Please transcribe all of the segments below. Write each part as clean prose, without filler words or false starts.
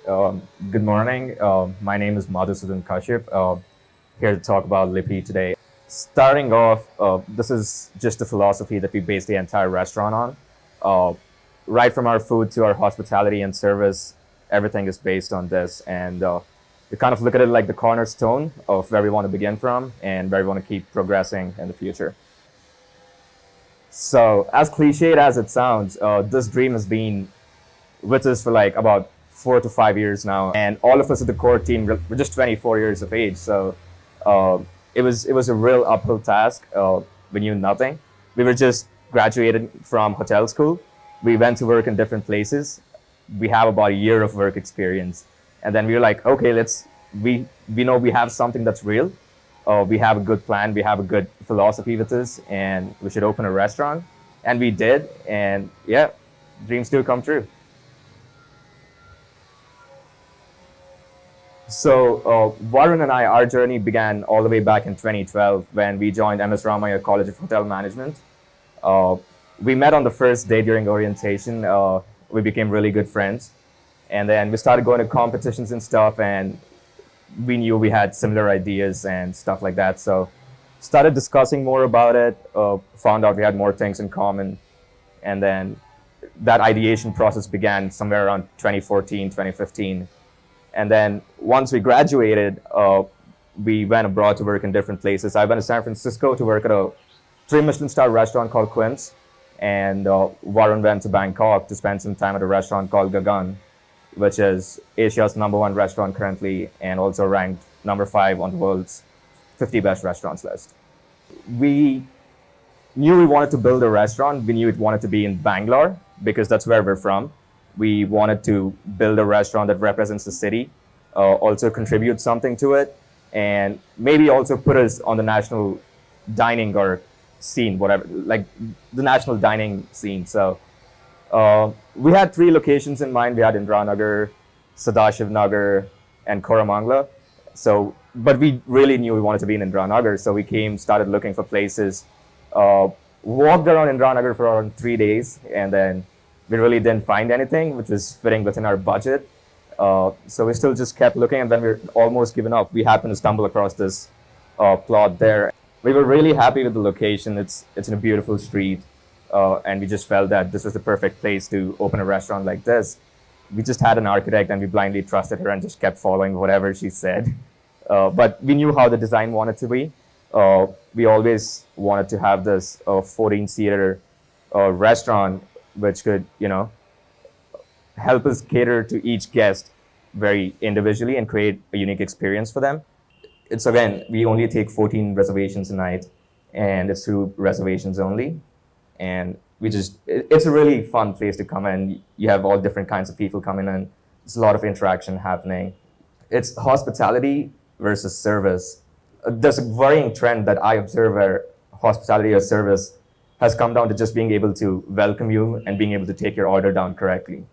Good morning. My name is Madhusudhan Kashyap. Here to talk about Lipi today. Starting off, this is just the philosophy that we base the entire restaurant on. Right from our food to our hospitality and service, everything is based on this. And we kind of look at it like the cornerstone of where we want to begin from and where we want to keep progressing in the future. So, as cliched as it sounds, this dream has been with us for like about 4 to 5 years now, and all of us at the core team we're just 24 years of age. So uh, it was a real uphill task. We knew nothing. We were just graduated from hotel school. We went to work in different places. We have about a year of work experience, and then we were like, okay, we know we have something that's real. We have a good plan. We have a good philosophy with this, and we should open a restaurant. And we did, and yeah, dreams do come true. So, Varun and I, our journey began all the way back in 2012 when we joined MS Ramaiah College of Hotel Management. Uh, we met on the first day during orientation. We became really good friends. And then we started going to competitions and stuff, and we knew we had similar ideas and stuff like that. So, started discussing more about it, found out we had more things in common. And then that ideation process began somewhere around 2014, 2015. And then once we graduated, we went abroad to work in different places. I went to San Francisco to work at a three Michelin Star restaurant called Quince, and Warren went to Bangkok to spend some time at a restaurant called Gaggan, which is Asia's #1 restaurant currently, and also ranked #5 on the world's 50 best restaurants list. We knew we wanted to build a restaurant. We knew it wanted to be in Bangalore because that's where we're from. We wanted to build a restaurant that represents the city, also contribute something to it, and maybe also put us on the national dining or scene, whatever, like the national dining scene. So we had 3 locations in mind. We had Indranagar, Sadashiv Nagar, and Koramangala. So, but we really knew we wanted to be in Indranagar, so we started looking for places, walked around Indranagar for around 3 days, and then we really didn't find anything which was fitting within our budget. So we still just kept looking, and then we are almost given up. We happened to stumble across this plot there. We were really happy with the location. It's in a beautiful street, and we just felt that this was the perfect place to open a restaurant like this. We just had an architect, and we blindly trusted her and just kept following whatever she said. But we knew how the design wanted to be. We always wanted to have this 14-seater restaurant which could, help us cater to each guest very individually and create a unique experience for them. It's again, we only take 14 reservations a night, and it's through reservations only. And it's a really fun place to come in. You have all different kinds of people coming in. There's a lot of interaction happening. It's hospitality versus service. There's a worrying trend that I observe where hospitality or service has come down to just being able to welcome you and being able to take your order down correctly.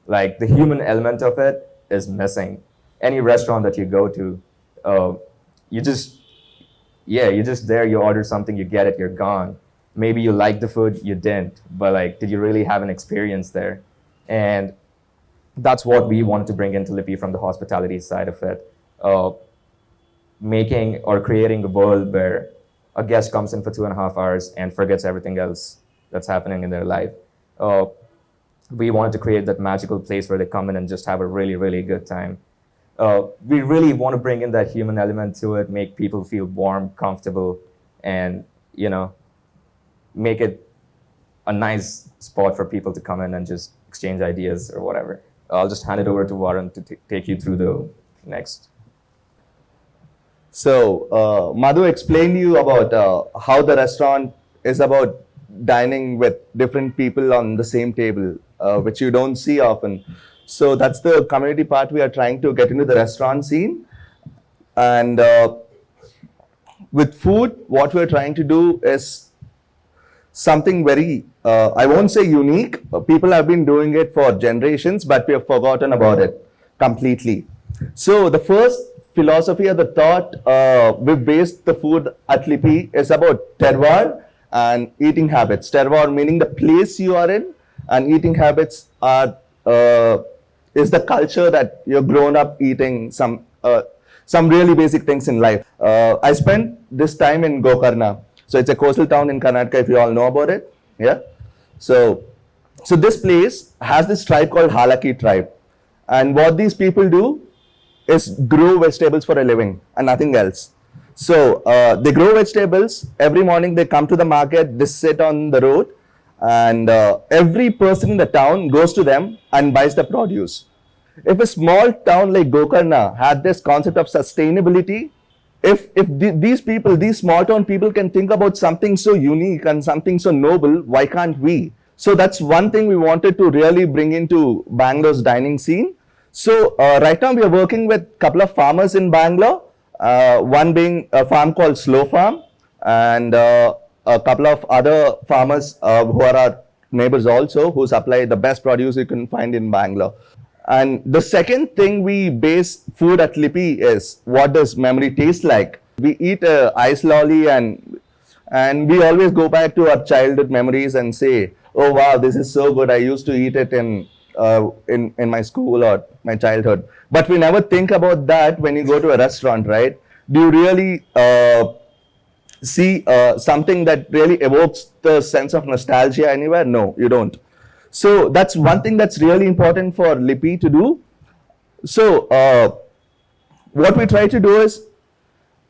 Like the human element of it is missing. Any restaurant that you go to, you just, yeah, you're just there, you order something, you get it, you're gone. Maybe you like the food, you didn't, but like, did you really have an experience there? And that's what we wanted to bring into Lipi from the hospitality side of it. Making or creating a world where a guest comes in for 2.5 hours and forgets everything else that's happening in their life. We wanted to create that magical place where they come in and just have a really, really good time. We really want to bring in that human element to it, make people feel warm, comfortable, and, make it a nice spot for people to come in and just exchange ideas or whatever. I'll just hand it over to Varun to take you through the next. So, Madhu explained to you about how the restaurant is about dining with different people on the same table, which you don't see often. So that's the community part we are trying to get into the restaurant scene. And with food, what we're trying to do is something very, I won't say unique. People have been doing it for generations, but we have forgotten about it completely. So the first philosophy or the thought we based the food at Lipi is about terroir and eating habits. Terroir meaning the place you are in, and eating habits are is the culture that you're grown up eating some really basic things in life. I spent this time in Gokarna. So it's a coastal town in Karnataka, if you all know about it. Yeah. So, so this place has this tribe called Halaki tribe. And what these people do is grow vegetables for a living and nothing else. So they grow vegetables. Every morning they come to the market, they sit on the road, and every person in the town goes to them and buys the produce. If a small town like Gokarna had this concept of sustainability, if these people, these small town people can think about something so unique and something so noble, why can't we? So that's one thing we wanted to really bring into Bangalore's dining scene. So right now we are working with a couple of farmers in Bangalore, one being a farm called Slow Farm, and a couple of other farmers who are our neighbors also, who supply the best produce you can find in Bangalore. And the second thing we base food at Lipi is, what does memory taste like? We eat a ice lolly, and we always go back to our childhood memories and say, oh wow, this is so good, I used to eat it in my school or my childhood. But we never think about that when you go to a restaurant, right? Do you really see something that really evokes the sense of nostalgia anywhere? No, you don't. So that's one thing that's really important for Lipi to do. So what we try to do is,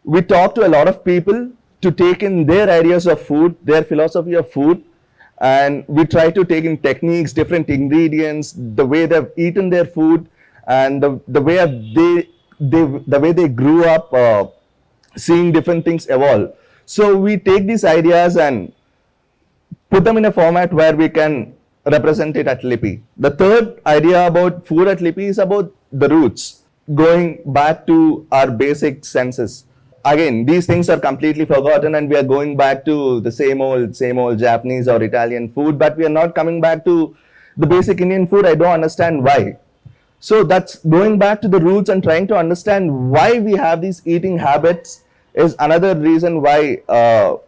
we talk to a lot of people to take in their ideas of food, their philosophy of food, and we try to take in techniques, different ingredients, the way they've eaten their food, and the way they grew up seeing different things evolve. So we take these ideas and put them in a format where we can represent it at Lipi. The third idea about food at Lipi is about the roots, going back to our basic senses. Again, these things are completely forgotten and we are going back to the same old Japanese or Italian food, but we are not coming back to the basic Indian food. I don't understand why. So that's going back to the roots and trying to understand why we have these eating habits is another reason why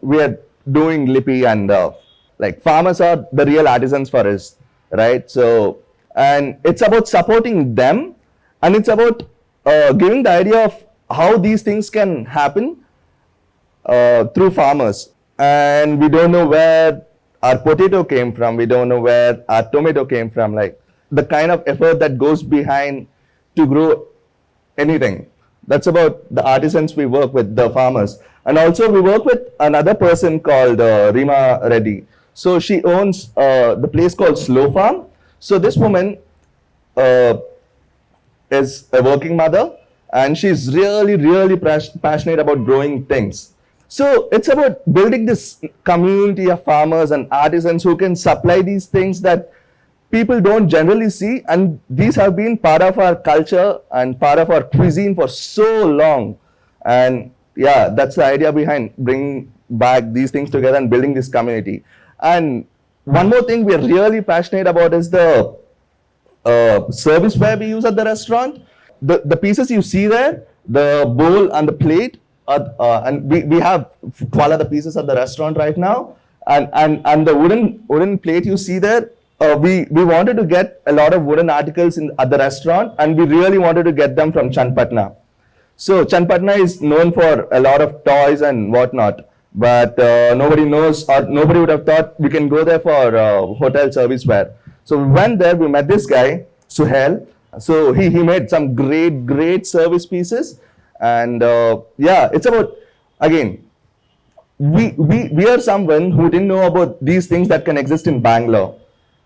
we are doing Lipi, and like farmers are the real artisans for us, right? So, and it's about supporting them, and it's about giving the idea of how these things can happen through farmers. And we don't know where our potato came from, we don't know where our tomato came from, like the kind of effort that goes behind to grow anything. That's about the artisans we work with, the farmers. And also we work with another person called Rima Reddy. So she owns the place called Slow Farm. So this woman is a working mother, and she's really passionate about growing things. So it's about building this community of farmers and artisans who can supply these things that people don't generally see, and these have been part of our culture and part of our cuisine for so long. And yeah, that's the idea behind bringing back these things together and building this community. And one more thing we're really passionate about is the serviceware we use at the restaurant. The pieces you see there, the bowl and the plate, and we have 12 other pieces at the restaurant right now. And the wooden plate you see there, we wanted to get a lot of wooden articles at the restaurant, and we really wanted to get them from Chandpatna. So Chandpatna is known for a lot of toys and whatnot, but nobody knows, or nobody would have thought we can go there for hotel serviceware. So we went there, we met this guy, Suhail. So he made some great service pieces. And yeah, it's about, again, we are someone who didn't know about these things that can exist in Bangalore.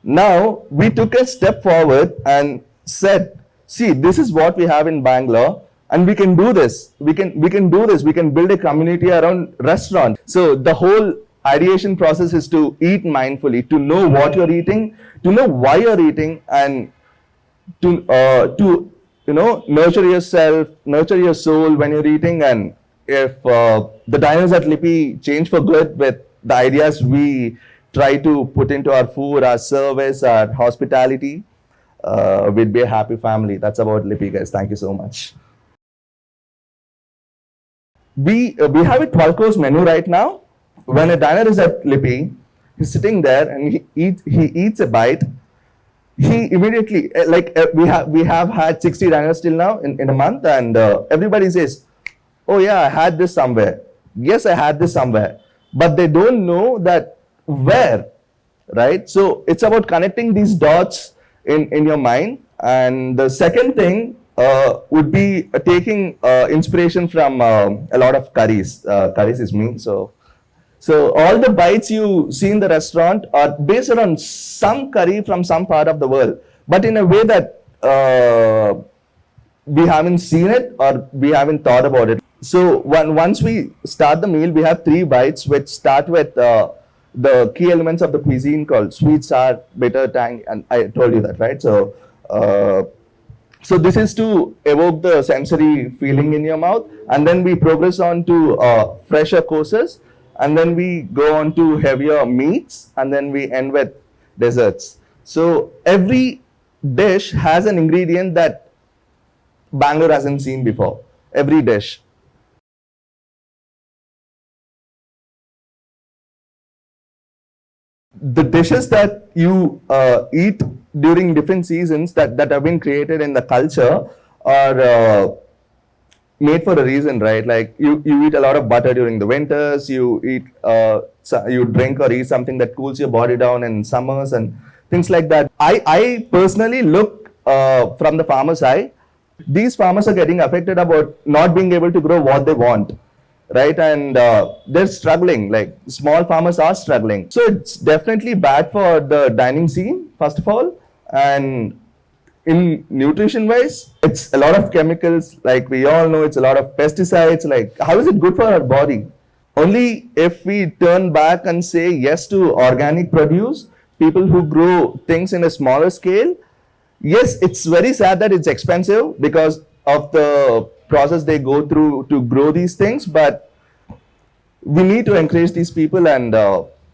Now we took a step forward and said, see, this is what we have in Bangalore, and we can do this. We can do this. We can build a community around restaurant. So the whole ideation process is to eat mindfully, to know what you're eating, to know why you're eating, and to nurture yourself, nurture your soul when you're eating. And if the diners at Lipi change for good with the ideas we try to put into our food, our service, our hospitality, we'd be a happy family. That's about Lipi, guys. Thank you so much. We have a 12-course menu right now. When a diner is at Lipi, he's sitting there and he eats a bite. he immediately we have had 60 diners till now in a month, and everybody says, oh yeah, I had this somewhere. Yes, I had this somewhere, but they don't know that where, right? So it's about connecting these dots in your mind. And the second thing would be taking inspiration from a lot of curries. Curries is me, so all the bites you see in the restaurant are based on some curry from some part of the world, but in a way that we haven't seen it or we haven't thought about it. So once we start the meal, we have three bites which start with the key elements of the cuisine called sweet, sour, bitter, tang, and I told you that, right? Uh, so this is to evoke the sensory feeling in your mouth, and then we progress on to fresher courses, and then we go on to heavier meats, and then we end with desserts. So every dish has an ingredient that Bangalore hasn't seen before. Every dish. The dishes that you eat during different seasons that have been created in the culture are made for a reason, right? Like you eat a lot of butter during the winters, you eat you drink or eat something that cools your body down in summers and things like that. I personally look from the farmer's eye. These farmers are getting affected about not being able to grow what they want, right? And they're struggling, like small farmers are struggling. So it's definitely bad for the dining scene, first of all. And in nutrition wise, it's a lot of chemicals, like we all know, it's a lot of pesticides. Like, how is it good for our body? Only if we turn back and say yes to organic produce, people who grow things in a smaller scale. Yes, it's very sad that it's expensive because of the process they go through to grow these things, but we need to encourage these people, and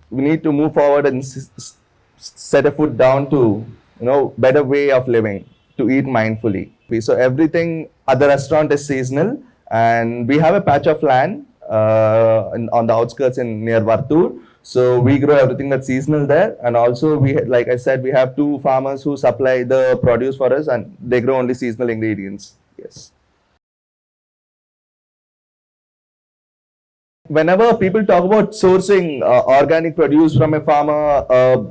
we need to move forward and set a foot down to better way of living, to eat mindfully. So everything at the restaurant is seasonal, and we have a patch of land on the outskirts in near Vartur. So we grow everything that's seasonal there, and also like I said, we have two farmers who supply the produce for us, and they grow only seasonal ingredients. Yes. Whenever people talk about sourcing organic produce from a farmer,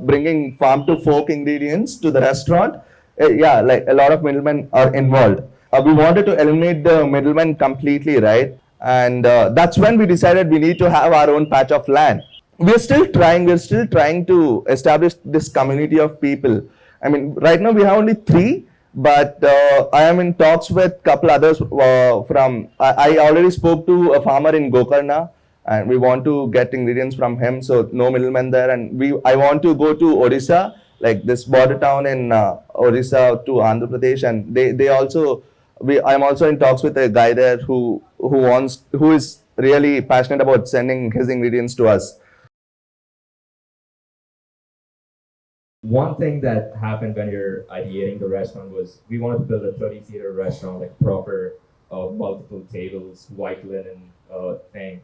bringing farm to fork ingredients to the restaurant, yeah, like a lot of middlemen are involved. We wanted to eliminate the middlemen completely, right? And that's when we decided we need to have our own patch of land. We're still trying to establish this community of people. I mean, right now we have only three, but I am in talks with a couple others from I already spoke to a farmer in Gokarna, and we want to get ingredients from him, so no middleman there. And I want to go to Odisha, like this border town in Odisha to Andhra Pradesh, and they also I'm also in talks with a guy there who is really passionate about sending his ingredients to us. One thing that happened when we were ideating the restaurant was we wanted to build a 30-seater restaurant, like proper multiple tables, white linen thing.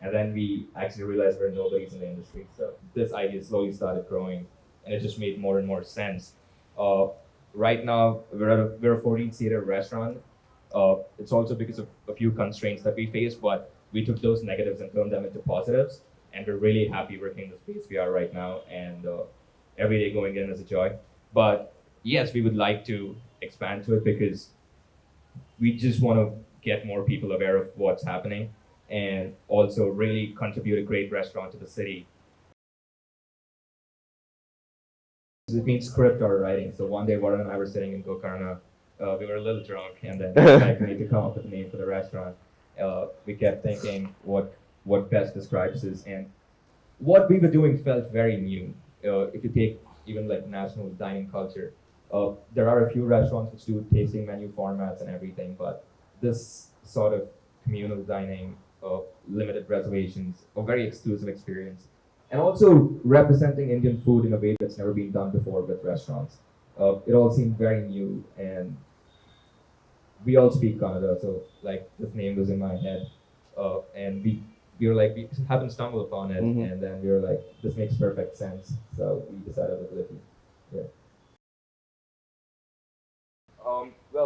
And then we actually realized we're nobodies in the industry. So this idea slowly started growing, and it just made more and more sense. Uh, right now, we're a 14-seater restaurant. It's also because of a few constraints that we faced, but we took those negatives and turned them into positives. And we're really happy working in the space we are right now. And every day going in is a joy. But yes, we would like to expand to it because we just want to get more people aware of what's happening and also really contribute a great restaurant to the city. It means script or writing. So one day Varun and I were sitting in Gokarna. We were a little drunk, and then like, we need to come up with a name for the restaurant. We kept thinking what best describes us, and what we were doing felt very new. If you take even like national dining culture, there are a few restaurants which do tasting menu formats and everything, but this sort of communal dining, limited reservations, a very exclusive experience, and also representing Indian food in a way that's never been done before with restaurants. It all seemed very new, and we all speak Kannada, so like this name was in my head, and we were like we haven't stumbled upon it, and then we were like this makes perfect sense, so we decided with Lipi. Yeah.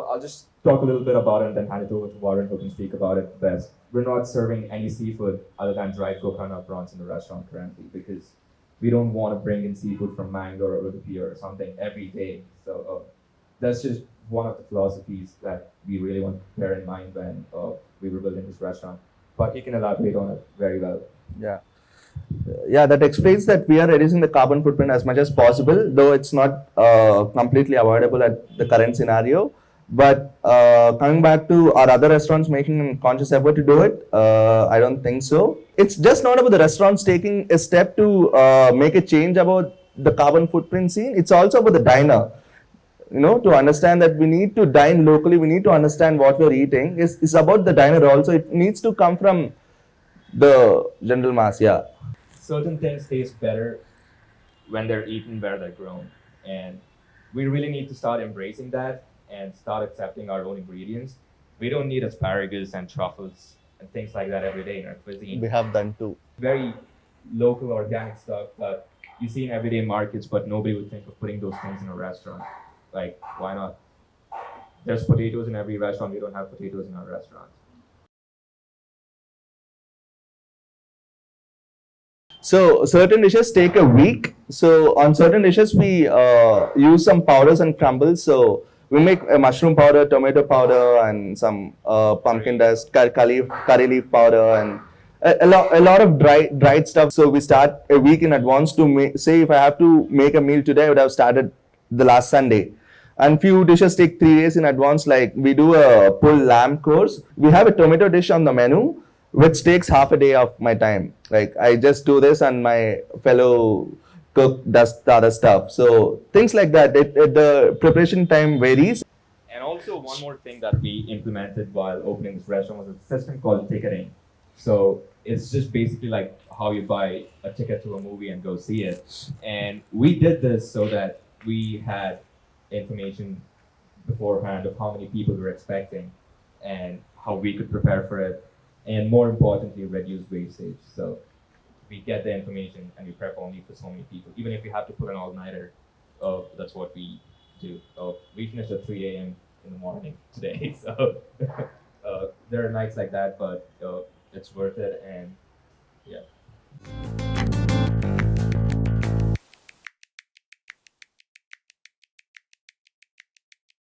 I'll just talk a little bit about it and then hand it over to Warren, who can speak about it best. We're not serving any seafood other than dried Gokarna prawns in the restaurant currently because we don't want to bring in seafood from Mangalore or Lipi or something every day. So that's just one of the philosophies that we really want to bear in mind when we were building this restaurant. But he can elaborate on it very well. Yeah. Yeah, that explains that we are reducing the carbon footprint as much as possible, though it's not completely avoidable at the current scenario. But coming back to our other restaurants making a conscious effort to do it, I don't think so. It's just not about the restaurants taking a step to make a change about the carbon footprint scene. It's also about the diner. To understand that we need to dine locally, we need to understand what we're eating. It's about the diner also. It needs to come from the general mass, yeah. Certain things taste better when they're eaten where they're grown. And we really need to start embracing that and start accepting our own ingredients. We don't need asparagus and truffles and things like that every day in our cuisine. We have done too. Very local, organic stuff that you see in everyday markets, but nobody would think of putting those things in a restaurant. Like, why not? There's potatoes in every restaurant. We don't have potatoes in our restaurant. So certain dishes take a week. So on certain dishes, we use some powders and crumbles. So we make a mushroom powder, tomato powder, and some pumpkin dust, curry leaf powder, and a lot of dried stuff. So we start a week in advance to say if I have to make a meal today, I would have started the last Sunday. And few dishes take 3 days in advance. Like we do a pulled lamb course. We have a tomato dish on the menu, which takes half a day of my time. Like I just do this and my fellow cook does the other stuff. So things like that, the preparation time varies. And also one more thing that we implemented while opening this restaurant was a system called ticketing. So it's just basically like how you buy a ticket to a movie and go see it. And we did this so that we had information beforehand of how many people we were expecting and how we could prepare for it. And more importantly, reduce wastage. So we get the information and we prep only for so many people. Even if we have to put an all-nighter, that's what we do. We finished at 3 a.m. in the morning today. So there are nights like that, but it's worth it. And yeah.